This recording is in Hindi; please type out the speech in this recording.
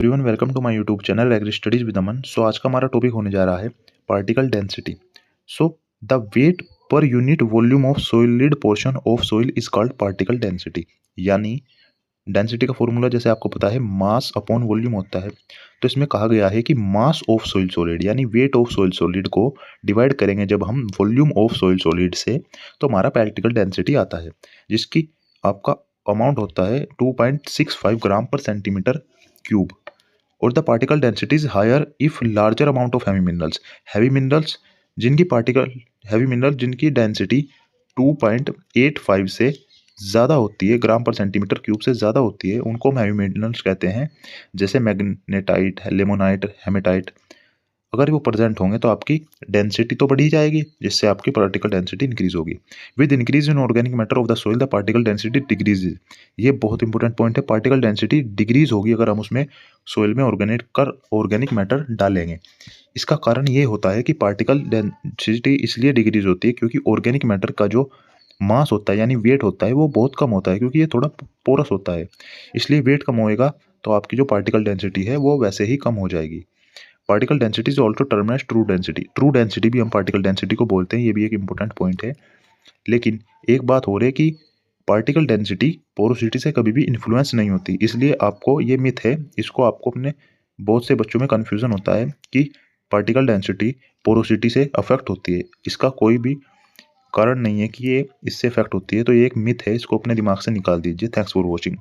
Everyone welcome to my YouTube channel agri studies with Aman. So आज का हमारा टॉपिक होने जा रहा है particle density. So the weight per unit volume of solid portion of soil is called particle density. यानी डेंसिटी का फॉर्मूला जैसे आपको पता है मास अपॉन वॉल्यूम होता है, तो इसमें कहा गया है कि मास ऑफ सॉइल सॉलिड यानी वेट ऑफ सॉइल सॉलिड को डिवाइड करेंगे जब हम वॉल्यूम ऑफ सॉइल सॉलिड से, तो हमारा पार्टिकल डेंसिटी आता है, जिसकी आपका अमाउंट होता है 2.65 ग्राम पर सेंटीमीटर क्यूब। और the particle density is higher if larger amount of heavy minerals जिनकी डेंसिटी 2.85 से ज़्यादा होती है, ग्राम पर सेंटीमीटर क्यूब से ज़्यादा होती है, उनको हम हैवी मिनरल्स कहते हैं। जैसे मैग्नेटाइट, लेमोनाइट, हेमेटाइट। अगर वो प्रेजेंट होंगे तो आपकी डेंसिटी तो बढ़ी जाएगी, जिससे आपकी पार्टिकल डेंसिटी इंक्रीज होगी। With increase in organic matter of the soil the particle density decrease. ये बहुत इंपॉर्टेंट पॉइंट है, पार्टिकल डेंसिटी डिक्रीज होगी अगर हम उसमें सोइल में ऑर्गेनिक मैटर डालेंगे। इसका कारण ये होता है कि पार्टिकल डेंसिटी इसलिए डिक्रीज होती है क्योंकि ऑर्गेनिक मैटर का जो मास होता है यानी वेट होता है वो बहुत कम होता है, क्योंकि ये थोड़ा पोरस होता है। इसलिए वेट कम होएगा तो आपकी जो पार्टिकल डेंसिटी है वो वैसे ही कम हो जाएगी। Particle density is also term as true density. True density भी हम पार्टिकल डेंसिटी को बोलते हैं, ये भी एक इंपॉर्टेंट पॉइंट है। लेकिन एक बात हो रही है कि पार्टिकल डेंसिटी पोरोसिटी से कभी भी इन्फ्लुएंस नहीं होती, इसलिए आपको ये मिथ है, इसको आपको अपने बहुत से बच्चों में कन्फ्यूजन होता है कि पार्टिकल डेंसिटी पोरोसिटी से अफेक्ट होती है। इसका कोई भी कारण नहीं है कि ये इससे अफेक्ट होती है, तो ये एक मिथ है, इसको अपने दिमाग से निकाल दीजिए। Thanks for watching.